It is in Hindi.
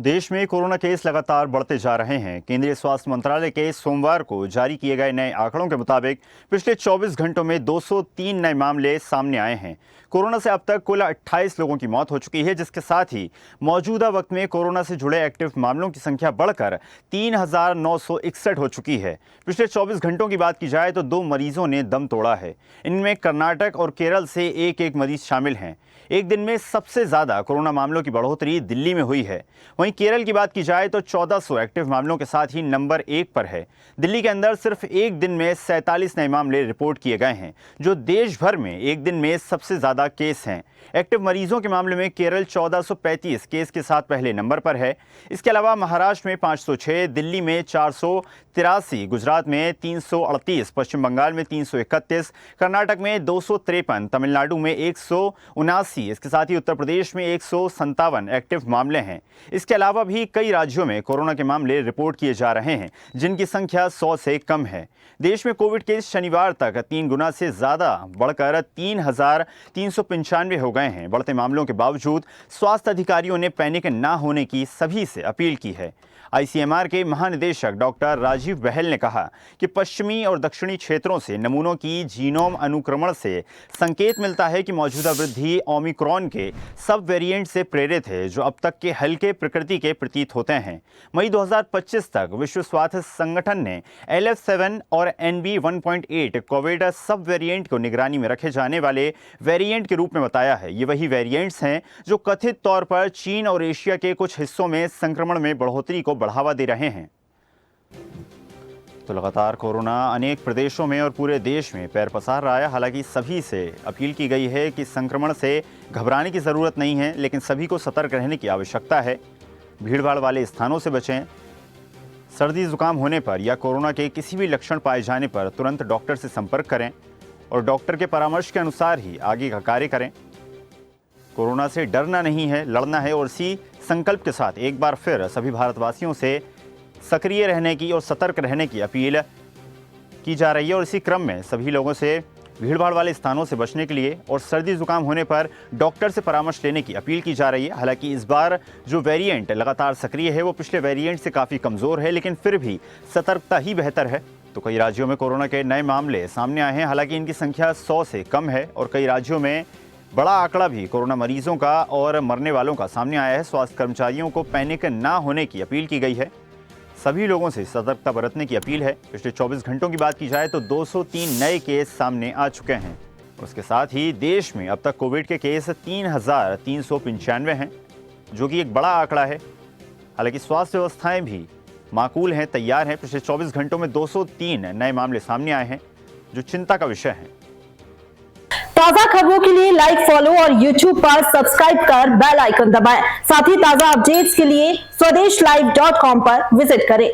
देश में कोरोना केस लगातार बढ़ते जा रहे हैं। केंद्रीय स्वास्थ्य मंत्रालय के सोमवार को जारी किए गए नए आंकड़ों के मुताबिक पिछले 24 घंटों में 203 नए मामले सामने आए हैं। कोरोना से अब तक कुल 28 लोगों की मौत हो चुकी है, जिसके साथ ही मौजूदा वक्त में कोरोना से जुड़े एक्टिव मामलों की संख्या बढ़कर 3,961 हो चुकी है। पिछले 24 घंटों की बात की जाए तो 2 मरीजों ने दम तोड़ा है। इनमें कर्नाटक और केरल से एक एक मरीज शामिल हैं। एक दिन में सबसे ज्यादा कोरोना मामलों की बढ़ोतरी दिल्ली में हुई है। वहीं केरल की बात की जाए तो 1400 एक्टिव मामलों के साथ ही नंबर 1 पर है। दिल्ली के अंदर सिर्फ एक दिन में 47 नए मामले रिपोर्ट किए गए हैं, जो देश भर में एक दिन में सबसे ज्यादा केस हैं। एक्टिव मरीजों के मामले में केरल 1435 केस के साथ पहले नंबर पर है। इसके अलावा महाराष्ट्र में 506, दिल्ली में 483, गुजरात में 338, पश्चिम बंगाल में 331, कर्नाटक में 253, तमिलनाडु में 179, इसके साथ ही उत्तर प्रदेश में 157 एक्टिव मामले हैं। इसके अलावा भी कई राज्यों में कोरोना के मामले रिपोर्ट किए जा रहे हैं, जिनकी संख्या 100 से कम है। देश में कोविड केस शनिवार तक 3 गुना से ज्यादा बढ़कर 3,395 हो गए हैं। बढ़ते मामलों के बावजूद स्वास्थ्य अधिकारियों ने पैनिक न होने की सभी से अपील की है। आईसीएमआर के महानिदेशक डॉक्टर राजीव बहल ने कहा कि पश्चिमी और दक्षिणी क्षेत्रों से नमूनों की जीनोम अनुक्रमण से संकेत मिलता है कि मौजूदा वृद्धि ओमिक्रॉन के सब वेरिएंट से प्रेरित है, जो अब तक के हल्के प्रकृति के प्रतीत होते हैं। मई 2025 तक विश्व स्वास्थ्य संगठन ने LF7 और NB1.8 कोविड सब वेरिएंट को निगरानी में रखे जाने वाले वेरिएंट के रूप में बताया है। ये वही वेरिएंट्स हैं जो कथित तौर पर चीन और एशिया के कुछ हिस्सों में संक्रमण में बढ़ोतरी को बढ़ावा दे रहे हैं। तो लगातार कोरोना अनेक प्रदेशों में और पूरे देश में पैर पसार रहा है। हालांकि सभी से अपील की गई है कि संक्रमण से घबराने की ज़रूरत नहीं है, लेकिन सभी को सतर्क रहने की आवश्यकता है। भीड़भाड़ वाले स्थानों से बचें। सर्दी जुकाम होने पर या कोरोना के किसी भी लक्षण पाए जाने पर तुरंत डॉक्टर से संपर्क करें और डॉक्टर के परामर्श के अनुसार ही आगे का कार्य करें। कोरोना से डरना नहीं है, लड़ना है। और इसी संकल्प के साथ एक बार फिर सभी भारतवासियों से सक्रिय रहने की और सतर्क रहने की अपील की जा रही है। और इसी क्रम में सभी लोगों से भीड़भाड़ वाले स्थानों से बचने के लिए और सर्दी जुकाम होने पर डॉक्टर से परामर्श लेने की अपील की जा रही है। हालांकि इस बार जो वेरिएंट लगातार सक्रिय है वो पिछले वेरिएंट से काफ़ी कमज़ोर है, लेकिन फिर भी सतर्कता ही बेहतर है। तो कई राज्यों में कोरोना के नए मामले सामने आए हैं। हालांकि इनकी संख्या 100 से कम है और कई राज्यों में बड़ा आंकड़ा भी कोरोना मरीजों का और मरने वालों का सामने आया है। स्वास्थ्य कर्मचारियों को पैनिक ना होने की अपील की गई है। सभी लोगों से सतर्कता बरतने की अपील है। पिछले 24 घंटों की बात की जाए तो 203 नए केस सामने आ चुके हैं। उसके साथ ही देश में अब तक कोविड के केस 3,395 हैं, जो कि एक बड़ा आंकड़ा है। हालांकि स्वास्थ्य व्यवस्थाएं भी माकूल हैं, तैयार हैं। पिछले 24 घंटों में 203 नए मामले सामने आए हैं, जो चिंता का विषय है। ताजा खबरों के लिए लाइक, फॉलो और YouTube पर सब्सक्राइब कर बेल आइकन दबाएं। साथ ही ताजा अपडेट्स के लिए स्वदेशलाइव.com पर विजिट करें।